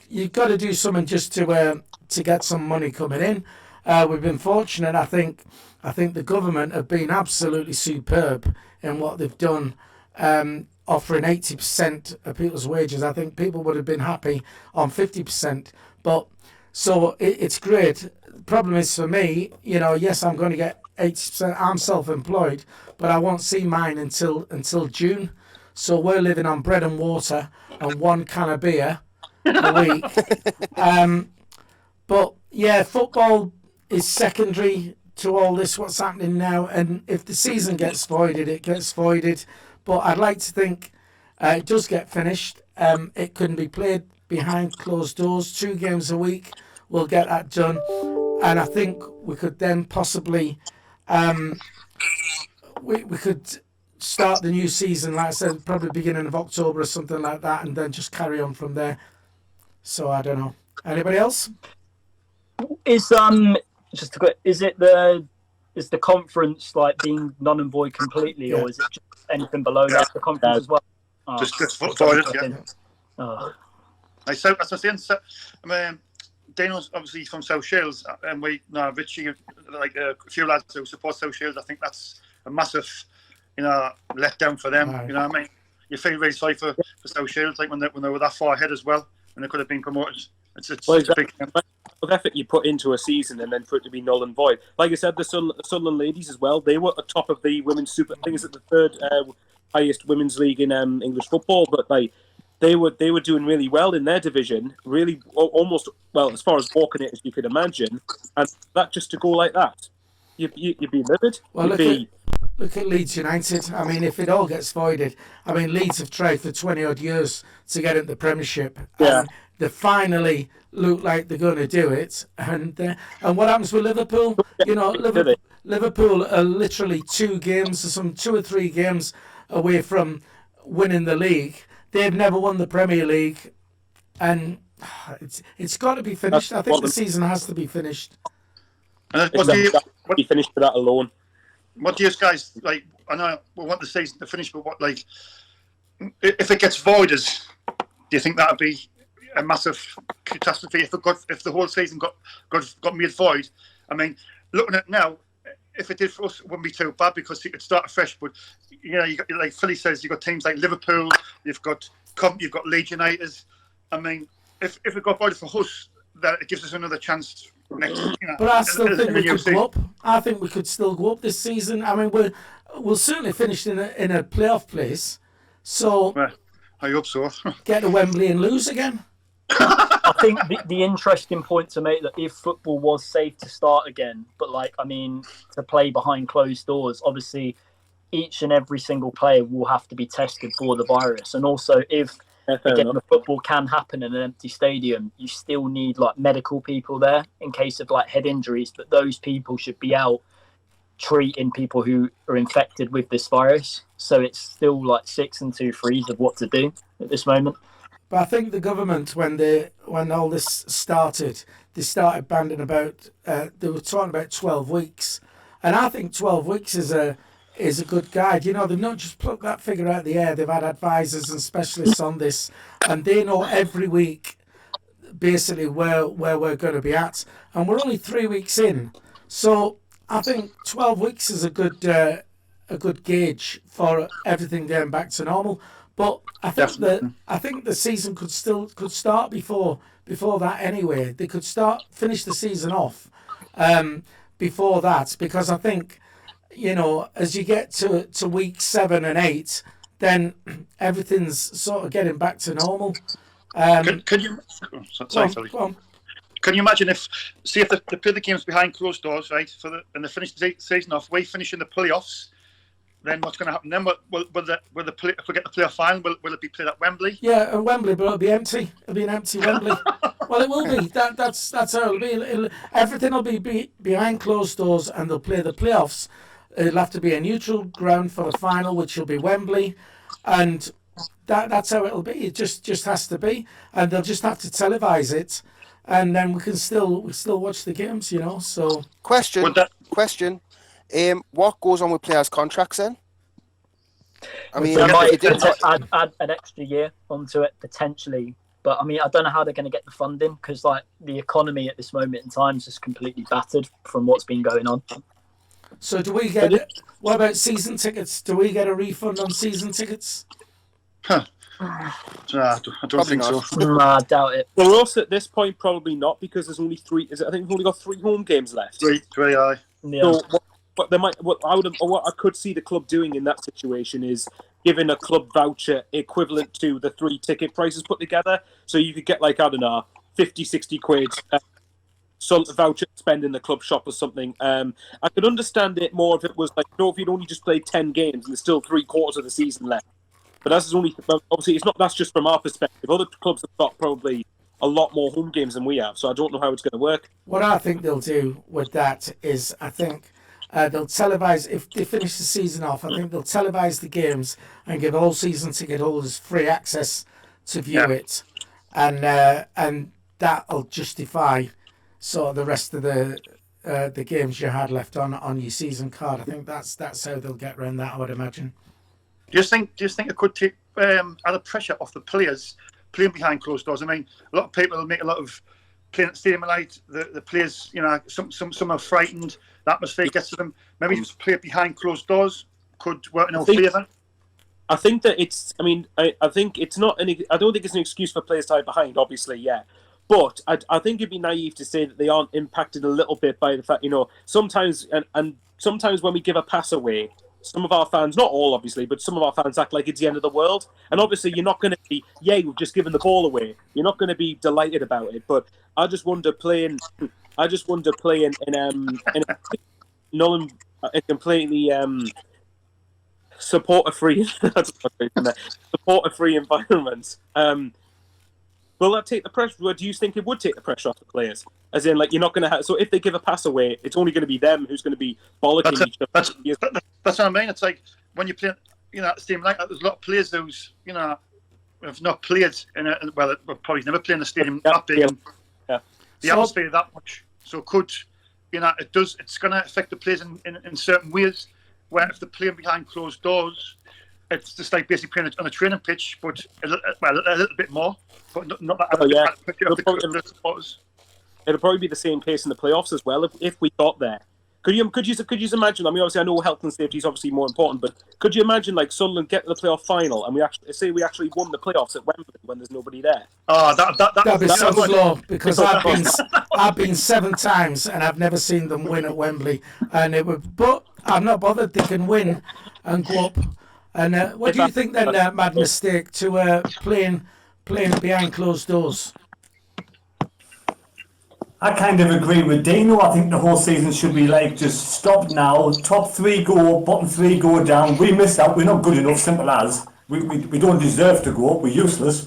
you've got to do something just to get some money coming in. We've been fortunate. I think the government have been absolutely superb in what they've done, offering 80% of people's wages. I think people would have been happy on 50%. But so it's great. The problem is for me, you know, yes, I'm going to get 80%. I'm self-employed, but I won't see mine until June. So we're living on bread and water and one can of beer a week. But yeah, football is secondary to all this, what's happening now. And if the season gets voided, it gets voided. But I'd like to think it does get finished. It can be played behind closed doors, 2 games a week. We'll get that done. And I think we could then possibly, we could start the new season, like I said, probably beginning of October or something like that, and then just carry on from there. So I don't know. Anybody else? Is is the conference like being null and void completely, or is it just anything below that, the conference as well? Oh, just voided, yeah. Oh. As I was saying, I mean, Dano's obviously from South Shields, and Richie, like a few lads who support South Shields. I think that's a massive, you know, letdown for them. Right. You know what I mean? You feel very sorry for South Shields, like when they were that far ahead as well, and they could have been promoted. It's a big thing. Of effort you put into a season, and then for it to be null and void. Like I said, the Sunderland ladies as well. They were at the top of the women's super. I think it's at the 3rd highest women's league in English football. But like they were doing really well in their division. Really, almost as far as walking it as you could imagine. And that just to go like that, you'd be livid. Well, look at Leeds United. I mean, if it all gets voided, I mean, Leeds have tried for 20 odd years to get into the Premiership. Yeah. And they finally look like they're going to do it. And what happens with Liverpool? You know, Liverpool are literally 2 or 3 games away from winning the league. They've never won the Premier League, and it's got to be finished. I think the season has to be finished. And be finished for that alone. What do you guys like? I know we want the season to finish, but what, like, if it gets voided, do you think that would be a massive catastrophe if the whole season got made void? I mean, looking at it now, if it did for us, it wouldn't be too bad because you could start afresh. But you know, you got, like Philly says, you've got teams like Liverpool, you've got Leeds United. I mean, if it got voided for us, that it gives us another chance next. But I still think in we the new could go up. I think we could still go up this season. I mean, we'll certainly finish in a playoff place. So Well, I hope so. get to Wembley and lose again. I think the interesting point to make that if football was safe to start again, but to play behind closed doors, obviously each and every single player will have to be tested for the virus. And also if again, the football can happen in an empty stadium, you still need medical people there in case of head injuries, but those people should be out treating people who are infected with this virus. So it's still 6 and 2 freeze of what to do at this moment. But I think the government, when all this started, they started banding about. They were talking about 12 weeks, and I think 12 weeks is a good guide. They've not just plucked that figure out of the air. They've had advisors and specialists on this, and they know every week basically where we're going to be at. And we're only 3 weeks in, so I think 12 weeks is a good gauge for everything going back to normal. But I think the season could start before that anyway. They could finish the season off before that, because I think as you get to week 7 and 8, then everything's sort of getting back to normal. Can you? Sorry. Go on. Can you imagine if they play the games behind closed doors, right? And they finish the season off, we finish in the playoffs. Then what's going to happen? Then will if we get the playoff final, will it be played at Wembley? Yeah, at Wembley, but it'll be empty. It'll be an empty Wembley. Well, it will be. That's how it'll be. Everything will be behind closed doors, and they'll play the playoffs. It'll have to be a neutral ground for the final, which will be Wembley, and that's how it'll be. It just has to be, and they'll just have to televise it, and then we can still watch the games. So question. What goes on with players' contracts then? I mean, they might add an extra year onto it potentially, but I mean, I don't know how they're going to get the funding, because the economy at this moment in time is just completely battered from what's been going on. So what about season tickets? Do we get a refund on season tickets? I don't think so. I doubt it. Well, also at this point, probably not, because there's only 3. I think we've only got 3 home games left. Three, aye. Yeah. So, what I could see the club doing in that situation is giving a club voucher equivalent to the 3 ticket prices put together. So you could get 50, 60 quid. Voucher to spend in the club shop or something. I could understand it more if it was if you'd only just played 10 games and there's still 3/4 of the season left. But that's obviously that's just from our perspective. Other clubs have got probably a lot more home games than we have, so I don't know how it's going to work. What I think they'll do with that is, I think they'll televise, if they finish the season off, I think they'll televise the games and give all season ticket holders free access to view it, and that'll justify sort of the rest of the games you had left on your season card. I think that's how they'll get around that, I would imagine. Do you think it could take other pressure off the players playing behind closed doors? I mean, a lot of people will make a lot of playing at the stadium light. The players, some are frightened. The atmosphere gets to them. Maybe just play behind closed doors could work in our favour. I think that it's. I mean, I think it's not any. I don't think it's an excuse for players to hide behind. Obviously, yeah. But I think it'd be naive to say that they aren't impacted a little bit by the fact, sometimes and sometimes when we give a pass away, some of our fans, not all obviously, but some of our fans act like it's the end of the world. And obviously you're not going to be, we've just given the ball away. You're not going to be delighted about it. But I just wonder playing in a completely supporter-free environment. Will that take the pressure? Do you think it would take the pressure off the players? As in, you're not going to have. So if they give a pass away, it's only going to be them who's going to be bollocking each other. That's what I mean. It's like when you play, at the stadium like that. There's a lot of players who's, have not played probably never played in the stadium that big. The atmosphere that much. So it's going to affect the players in certain ways. Where if they're playing behind closed doors, it's just like basically playing on a training pitch, but a little bit more. But not that. Supporters. It'll probably be the same case in the playoffs as well if we got there. Could you imagine? I mean, obviously, I know health and safety is obviously more important, but could you imagine like Sunderland get to the playoff final and we actually won the playoffs at Wembley when there's nobody there? Oh, that'd be so much. slow because I've been 7 times and I've never seen them win at Wembley, and but I'm not bothered. They can win and go up. And what do you think then, Mad Mistake, to playing behind closed doors? I kind of agree with Dino. I think the whole season should be like, just stop now. Top 3 go up, bottom 3 go down. We missed out. We're not good enough, simple as. We don't deserve to go up. We're useless.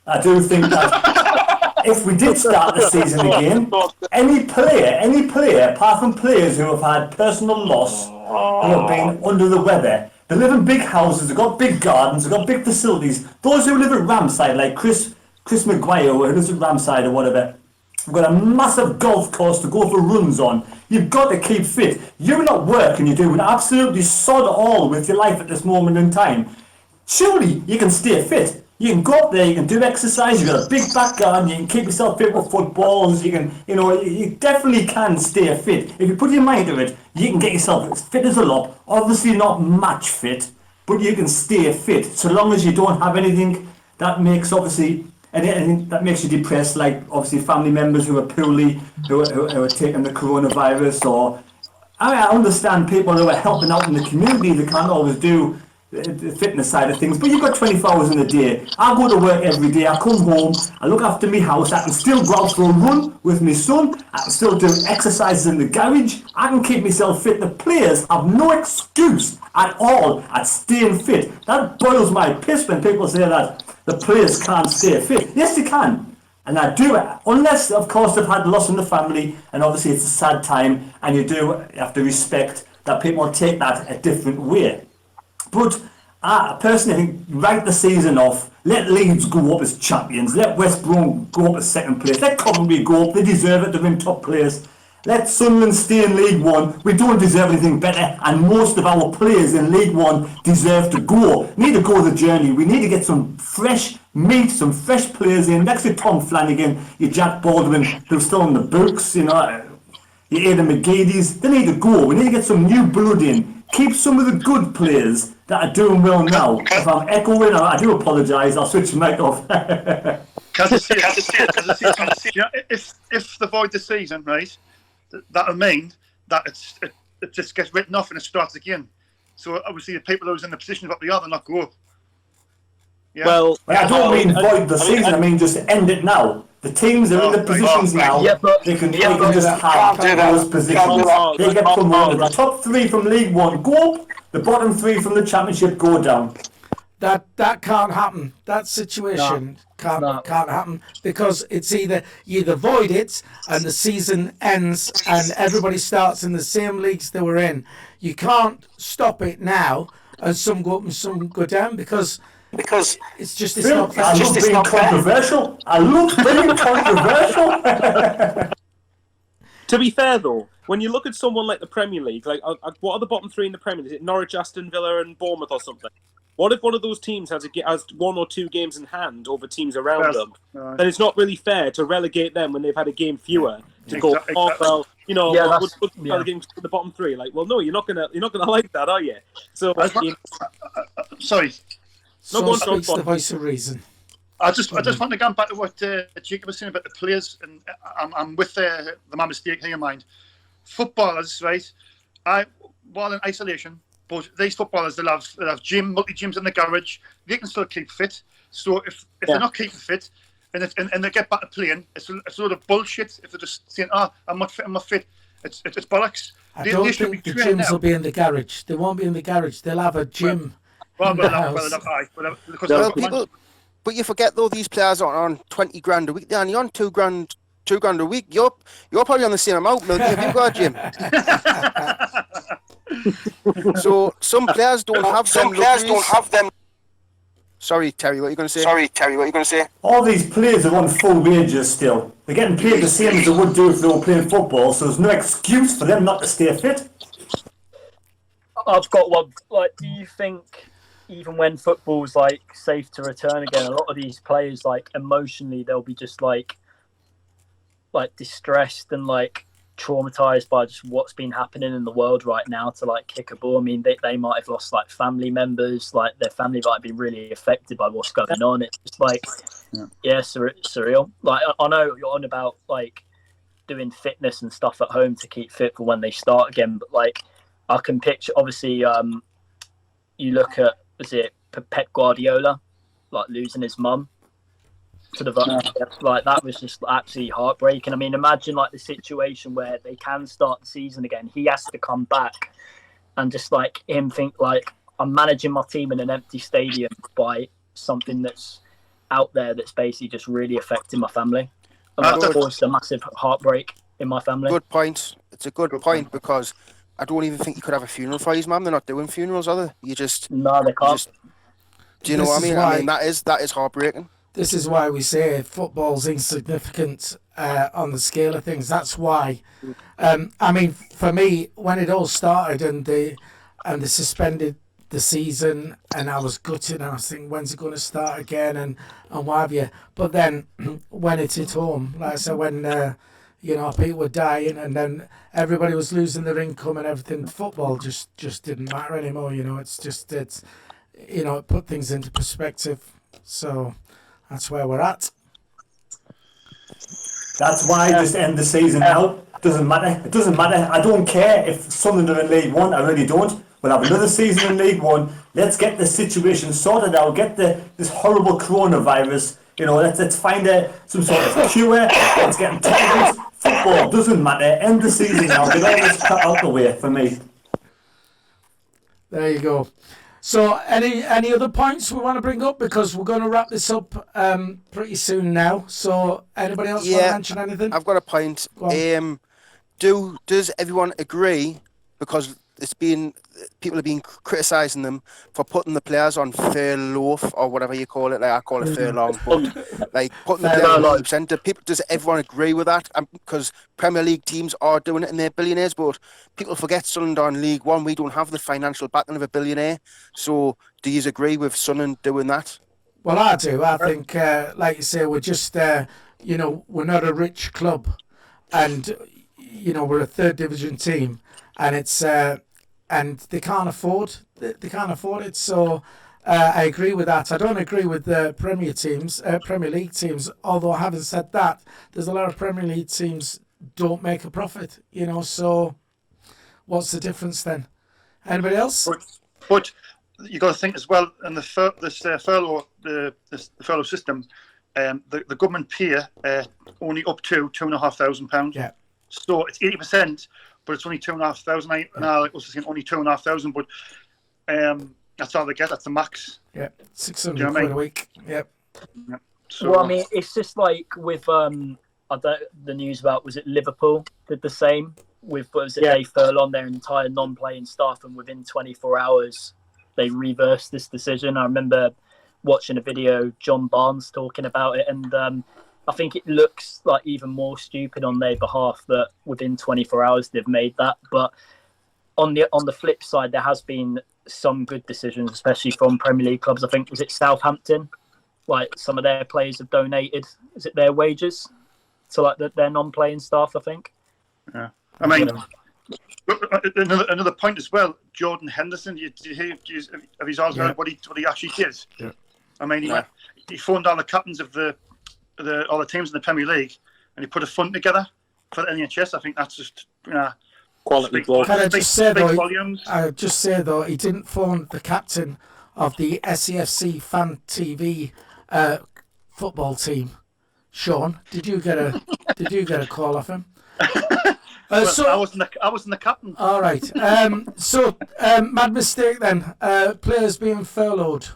I do think that if we did start the season again, any player, apart from players who have had personal loss, who have been under the weather, they live in big houses, they've got big gardens, they've got big facilities. Those who live at Ramside, like Chris Maguire, who lives at Ramside or whatever, we've got a massive golf course to go for runs on. You've got to keep fit. You're not working, you're doing absolutely sod all with your life at this moment in time. Surely you can stay fit. You can go up there, you can do exercise, you've got a big back garden, you can keep yourself fit with footballs, you definitely can stay fit. If you put your mind to it, you can get yourself as fit as a lot. Obviously not match fit, but you can stay fit, so long as you don't have anything that makes anything that makes you depressed, like obviously family members who are poorly, who are taking the coronavirus, or I understand people who are helping out in the community, they can't always do the fitness side of things, but you've got 24 hours in a day. I go to work every day, I come home, I look after my house, I can still go out for a run with my son, I can still do exercises in the garage, I can keep myself fit. The players have no excuse at all at staying fit. That boils my piss when people say that the players can't stay fit. Yes, they can. And I do it, unless, of course, they've had loss in the family, and obviously it's a sad time, and you do have to respect that people take that a different way. But I personally think, write the season off, let Leeds go up as champions, let West Brom go up as second place, let Coventry go up, they deserve it, they're in top place. Let Sunderland stay in League One, we don't deserve anything better, and most of our players in League One deserve to go. We need to go the journey, we need to get some fresh meat, some fresh players in, next to Tom Flanagan, your Jack Baldwin, who's still in the books, your Aidan McGeady's, they need to go, we need to get some new blood in, keep some of the good players that are doing well now. If I'm echoing, I do apologise, I'll switch the mic off. If they void the season, right, that'll mean that it just gets written off and it starts again. So obviously the people who's in the position of what they are, they'll not go up. Yeah. Well, I don't mean void the season, I mean just end it now. The teams are in the positions now, they can just have those positions. They get promoted. The top 3 from League One go up, the bottom 3 from the Championship go down. That can't happen. That situation can't happen, because it's either you void it and the season ends and everybody starts in the same leagues they were in. You can't stop it now and some go up and some go down because it's not fair. I love being controversial. I love being controversial. To be fair though, when you look at someone like the Premier League, like what are the bottom 3 in the Premier League? Is it Norwich, Aston Villa, and Bournemouth or something? What if one of those teams has 1 or 2 games in hand over teams around them? Then it's not really fair to relegate them when they've had a game fewer to go. Oh well, we'll relegate to the bottom 3. Like, well, no, you're not gonna like that, are you? So, sorry. So speaks the voice of reason. I just want to go back to what Jacob was saying about the players, and I'm with the man mistake here in mind. Footballers, right? While in isolation, but these footballers, they'll have multi-gyms in the garage. They can still keep fit. So if they're not keeping fit, and they get back to playing, it's a lot of bullshit. If they're just saying, I'm not fit, it's bollocks. I don't think the gyms will be in the garage. They won't be in the garage. They'll have a gym. But you forget though, these players aren't on 20 grand a week. They're only on $2 grand a week. You're probably on the same amount, Milky, if you've got a gym. So some players don't have them. Sorry, Terry, what are you going to say? All these players are on full wages still. They're getting paid the same as they would do if they were playing football, so there's no excuse for them not to stay fit. I've got one. Like, do you think even when football's like safe to return again, a lot of these players, like emotionally, they'll be just like distressed and like traumatized by just what's been happening in the world right now to like kick a ball. I mean, they might have lost like family members, like their family might be really affected by what's going on. It's just like, surreal. Like I know you're on about like doing fitness and stuff at home to keep fit for when they start again, but like I can picture, obviously, you look at, was it Pep Guardiola, like losing his mum to the like that was just absolutely heartbreaking. I mean, imagine like the situation where they can start the season again. He has to come back and just like him think like, I'm managing my team in an empty stadium by something that's out there that's basically just really affecting my family. And that caused a massive heartbreak in my family. Good point. It's a good point because I don't even think you could have a funeral for his mum. They're not doing funerals, are they? No, they can't. Do you know what I mean? I mean that is heartbreaking. This is why we say football's insignificant on the scale of things. That's why. I mean, for me, when it all started and they suspended the season, and I was gutted, and I was thinking, when's it going to start again, and what have you? But then when it hit home, like I said, when people were dying, and then everybody was losing their income and everything, football just didn't matter anymore. It put things into perspective. So that's where we're at. That's why I just end the season now. Doesn't matter. It doesn't matter. I don't care if Sunderland are in League One. I really don't. We'll have another season in League One. Let's get the situation sorted out. Get this horrible coronavirus. Let's find some sort of cure. Let's get intelligence. Football doesn't matter. End the season now. Get all this crap out the way for me. There you go. So, any other points we want to bring up, because we're going to wrap this up pretty soon now. So, anybody else want to mention anything? I've got a point. Does everyone agree? Because people have been criticising them for putting the players on furlough or whatever you call it. Like I call it furlong, but like putting the players on 100%. Does everyone agree with that? Because Premier League teams are doing it and they're billionaires, but people forget Sunderland are in League One. We don't have the financial backing of a billionaire. So do you agree with Sunderland doing that? Well, I do. I think, like you say, we're just, we're not a rich club, and we're a third division team, and it's and they can't afford it. So I agree with that. I don't agree with the Premier League teams. Although having said that, there's a lot of Premier League teams don't make a profit. So what's the difference then? Anybody else? But you got to think as well, in the furlough system, the government pay only up to £2,500. Yeah. So it's 80%, but it's only 2,500. And I was saying only 2,500, but that's all they get. That's the max. Yeah, 600 quid a week. Yep. Yeah. So, well, I mean, it's just like with the news about, was it Liverpool did the same with, they furloughed their entire non-playing staff, and within 24 hours they reversed this decision. I remember watching a video, John Barnes talking about it, and I think it looks like even more stupid on their behalf that within 24 hours they've made that. But on the flip side, there has been some good decisions, especially from Premier League clubs. I think, was it Southampton? Like some of their players have donated, is it their wages to like their non-playing staff, I think. Yeah. I mean, another point as well, Jordan Henderson, have you all heard what he actually did? Yeah. I mean, he phoned all the captains of all the teams in the Premier League, and he put a fund together for the NHS. I think that's just quality. Can I just say though, he didn't phone the captain of the SAFC Fan TV football team, Sean. Did you get a call off him? So I wasn't the captain. All right. Mad mistake then. Players being furloughed.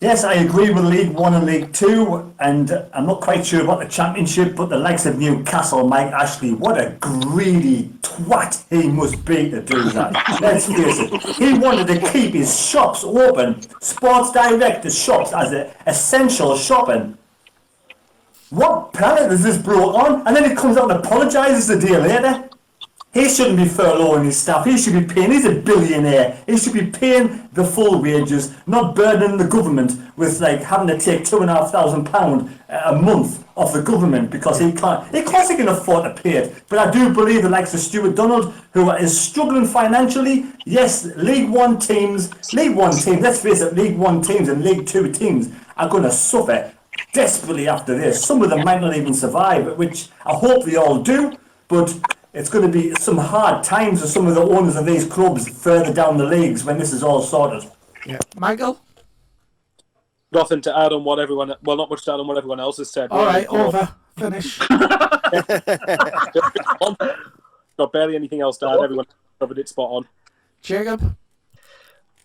Yes, I agree with League One and League Two, and I'm not quite sure about the Championship, but the likes of Newcastle, Mike Ashley, what a greedy twat he must be to do that. Let's face it, he wanted to keep his shops open, Sports Direct shops as essential shopping. What planet is this bloke on? And then he comes out and apologises a day later. He shouldn't be furloughing his staff. He should be paying. He's a billionaire. He should be paying the full wages, not burdening the government with like having to take £2,500 a month off the government because he can't. Of course, he can afford to pay it. But I do believe the likes of Stuart Donald, who is struggling financially. Yes, League One teams. Let's face it, League One teams and League Two teams are going to suffer desperately after this. Some of them might not even survive, which I hope they all do. But it's going to be some hard times for some of the owners of these clubs further down the leagues when this is all sorted. Yeah, Michael. Nothing to add on what everyone. Well, not much to add on what everyone else has said. All right, over. Finish. Not barely anything else to add. Everyone covered it spot on. Jacob.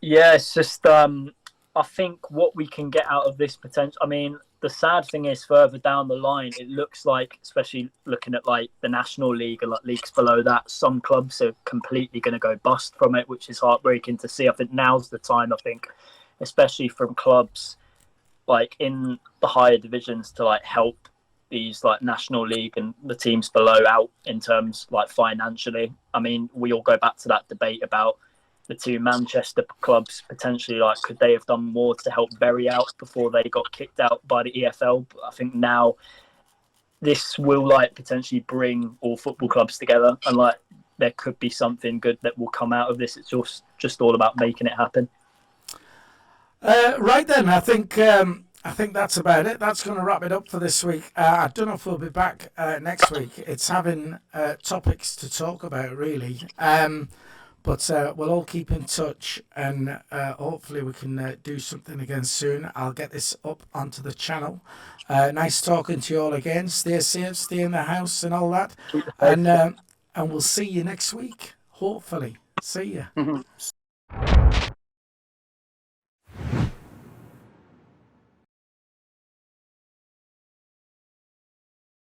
Yeah, it's just I think what we can get out of this potential. I mean, the sad thing is further down the line, it looks like, especially looking at like the National League and like leagues below that, some clubs are completely going to go bust from it, which is heartbreaking to see. I think now's the time, I think, especially from clubs like in the higher divisions to like help these like National League and the teams below out in terms like financially. I mean, we all go back to that debate about the two Manchester clubs potentially, like, could they have done more to help Bury out before they got kicked out by the EFL? But I think now this will like potentially bring all football clubs together, and like there could be something good that will come out of this. It's just all about making it happen. Right then, I think that's about it. That's going to wrap it up for this week. I don't know if we'll be back next week. It's having topics to talk about, really. But we'll all keep in touch, and hopefully we can do something again soon. I'll get this up onto the channel. Nice talking to you all again. Stay safe, stay in the house and all that. And we'll see you next week, hopefully. See you.